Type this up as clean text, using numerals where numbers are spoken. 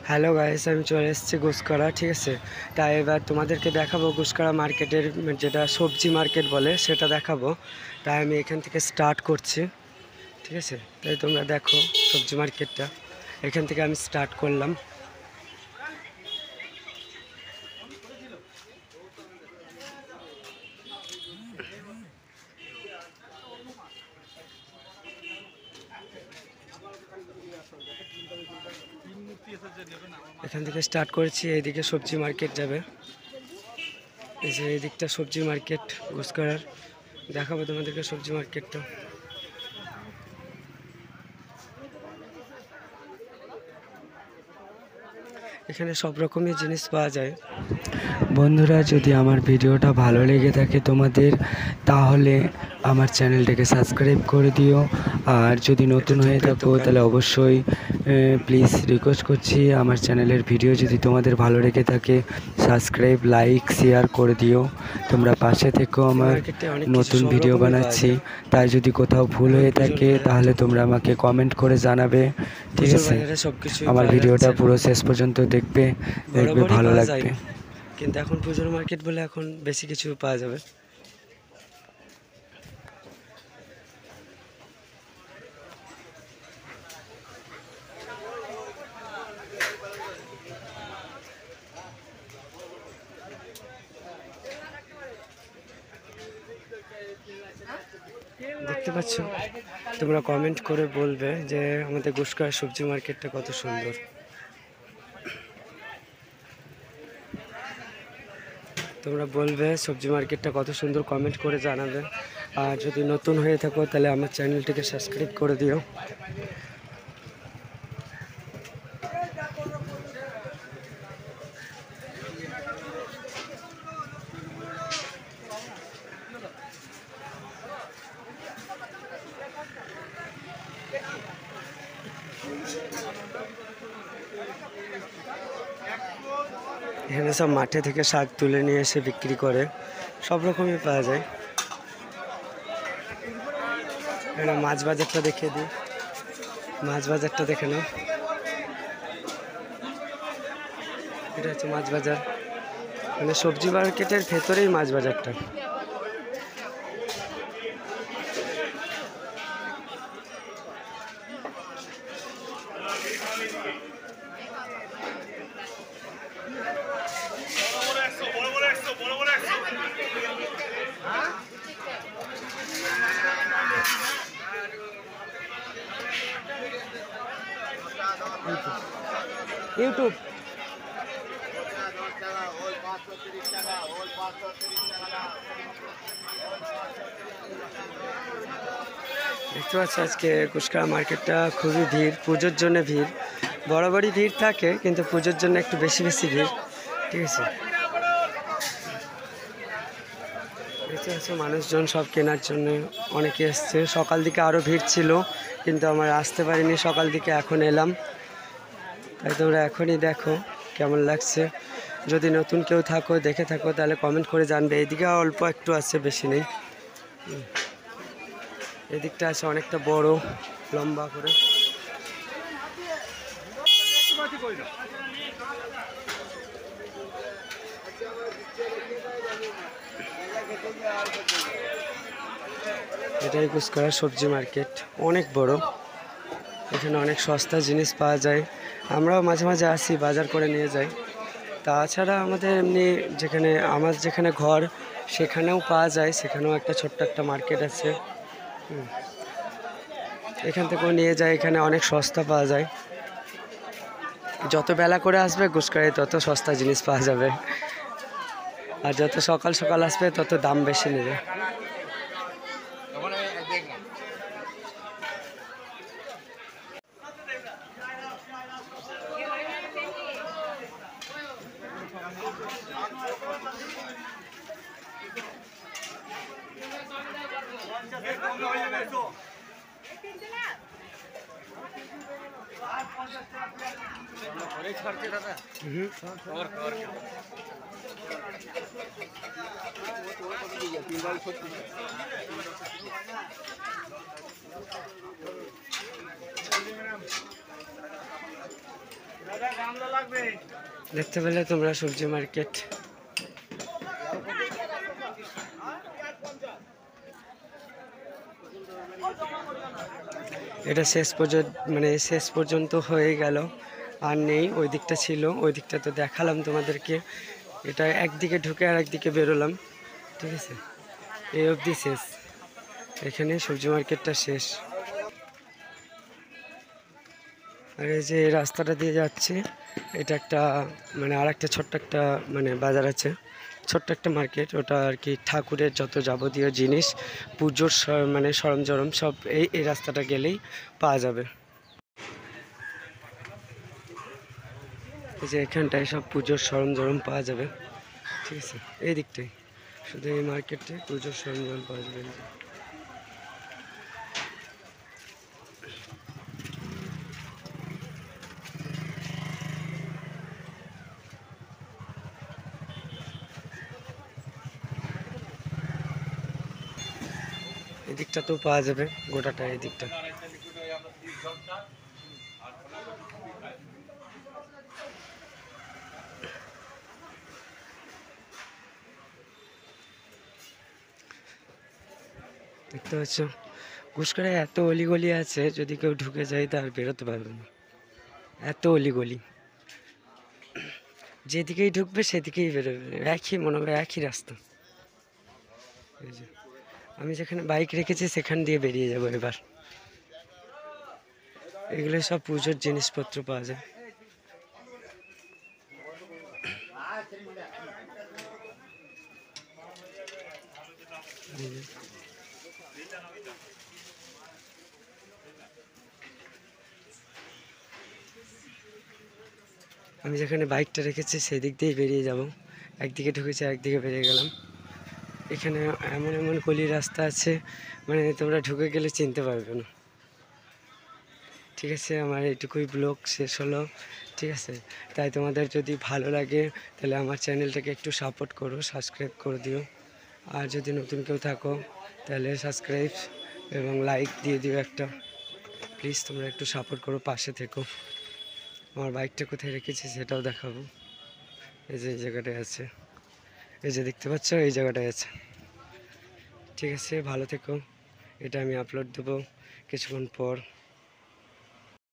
Hello guys, আমি চলে এসেছি গুসকরা, ঠিক আছে। তাই এবার তোমাদেরকে দেখাবো গুসকরা মার্কেটের যেটা সবজি মার্কেট বলে সেটা দেখাবো। তাই আমি এখান থেকে স্টার্ট করছি, ঠিক আছে। তাই তোমরা দেখো সবজি মার্কেটটা, এখান থেকে আমি স্টার্ট করলাম। এখান থেকে স্টার্ট করেছি, এইদিকে সবজি মার্কেট যাবে। এই যে এই দিকটা সবজি মার্কেট গুসকরার, দেখাবো তোমাদেরকে সবজি মার্কেটটা। এখানে সব রকমের জিনিস পাওয়া যায়। বন্ধুরা, যদি আমার ভিডিওটা ভালো লেগে থাকে তোমাদের, তাহলে আমার চ্যানেলটাকে সাবস্ক্রাইব করে দিও। আর যদি নতুন হয়ে থাকো তাহলে অবশ্যই প্লিজ রিকোয়েস্ট করছি, আমার চ্যানেলের ভিডিও যদি তোমাদের ভালো লেগে থাকে সাবস্ক্রাইব, লাইক, শেয়ার করে দিও। তোমরা পাশে থেকেও, আমার নতুন ভিডিও বানাচ্ছি। তাই যদি কোথাও ভুল হয়ে থাকে তাহলে তোমরা আমাকে কমেন্ট করে জানাবে, ঠিক আছে। আমার ভিডিওটা পুরো শেষ পর্যন্ত দেখবে ভালো লাগবে। কিন্তু এখন পুজোর মার্কেট বলে এখন বেশি কিছু পাওয়া যাবে। দেখতে পাচ্ছ, তোমরা কমেন্ট করে বলবে যে আমাদের গুসকরা সবজি মার্কেটটা কত সুন্দর। তোমরা বলবে সবজি মার্কেটটা কত সুন্দর, কমেন্ট করে জানাবে। আর যদি নতুন হয়ে থাকো তাহলে আমার চ্যানেলটিকে সাবস্ক্রাইব করে দিও। এখানে সব মাঠে থেকে শাক তুলে নিয়ে এসে বিক্রি করে, সব রকমই পাওয়া যায়। এখানে মাছ বাজারটা দেখিয়ে দিই, মাছ বাজারটা দেখে নাও। এটা হচ্ছে মাছ বাজার, মানে সবজি মার্কেটের ভেতরেই মাছ বাজারটা। ইউটিউব দেখতে পাচ্ছি আজকে গুসকরা মার্কেটটা খুবই ভিড়, পুজোর জন্য ভিড়। বরাবরই ভিড় থাকে কিন্তু পুজোর জন্য একটু বেশি বেশি ভিড়, ঠিক আছে। দেখতে পাচ্ছি মানুষজন সব কেনার জন্য অনেকে এসছে। সকাল দিকে আরও ভিড় ছিল কিন্তু আমার আসতে পারিনি সকাল দিকে, এখন এলাম। তাই তোমরা এখনই দেখো কেমন লাগছে। যদি নতুন কেউ থাকো, দেখে থাকো, তাহলে কমেন্ট করে জানবে। এদিকে অল্প একটু আছে, বেশি নেই। এদিকটা আছে অনেকটা বড়, লম্বা করে। এটাই গুসকরা সবজি মার্কেট, অনেক বড়। এখানে অনেক সস্তা জিনিস পাওয়া যায়। আমরাও মাঝে মাঝে আসি, বাজার করে নিয়ে যাই। তাছাড়া আমাদের এমনি আমার যেখানে ঘর সেখানেও পাওয়া যায়, সেখানেও একটা ছোট্ট একটা মার্কেট আছে। এখান থেকেও নিয়ে যায়, এখানে অনেক সস্তা পাওয়া যায়। যত বেলা করে আসবে গুসকরায় তত সস্তা জিনিস পাওয়া যাবে, আর যত সকাল সকাল আসবে তত দাম বেশি নেবে। দেখতে পেলে তোমরা সবজি মার্কেট। এটা শেষ পর্যন্ত হয়ে গেল, আর নেই। ওই দিকটা ছিল, ওই দিকটা তো দেখালাম তোমাদেরকে। এটা একদিকে ঢুকে আর একদিকে বেরোলাম, ঠিক আছে। এই অবধি শেষ, এখানে সবজি মার্কেটটা শেষ। আর এই যে রাস্তাটা দিয়ে যাচ্ছে, এটা একটা আর একটা ছোট্ট একটা বাজার আছে, ছোট্ট একটা মার্কেট। ওটা আর কি ঠাকুরের যত যাবতীয় জিনিস, পুজোর সরঞ্জাম সব এই রাস্তাটা গেলেই পাওয়া যাবে। এই যে এখানটায় সব পুজোর সরঞ্জাম পাওয়া যাবে, ঠিক আছে। এই দিকটাই শুধু এই মার্কেটে পুজোর সরঞ্জাম পাওয়া যাবে। এদিকটা তো পাওয়া যাবে, গোটাটা এদিকটা। দেখতে পাচ্ছ ঘুষকরায় এত অলিগলি আছে, যদি কেউ ঢুকে যায় তার বেরোতে পারবে না, এত অলিগলি। যেদিকেই ঢুকবে সেদিকেই বেরোবে, একই মনে হবে, একই রাস্তা। এই যে আমি যেখানে বাইক রেখেছি সেখান দিয়ে বেরিয়ে যাবো এবার। এগুলো সব পুজোর জিনিসপত্র পাওয়া যায়। আমি যেখানে বাইকটা রেখেছি সেদিক দিয়েই বেরিয়ে যাব, একদিকে ঢুকেছি একদিকে বেরিয়ে গেলাম। এখানে এমন এমন গলি রাস্তা আছে, তোমরা ঢুকে গেলে চিনতে পারবে না। ঠিক আছে, আমার এইটুকুই ব্লগ শেষ হলো, ঠিক আছে। তাই তোমাদের যদি ভালো লাগে তাহলে আমার চ্যানেলটাকে একটু সাপোর্ট করো, সাবস্ক্রাইব করে দিও। আর যদি নতুন কেউ থাকো তাহলে সাবস্ক্রাইব এবং লাইক দিয়ে দিও একটা। প্লিজ তোমরা একটু সাপোর্ট করো, পাশে থেকো। আমার বাইকটা কোথায় রেখেছি সেটাও দেখাবো। এই যে এই জায়গাটায় আছে, এই যে দেখতে পাচ্ছ এই জায়গাটায় আছে, ঠিক আছে। ভালো থেকো, এটা আমি আপলোড দেবো কিছুক্ষণ পর।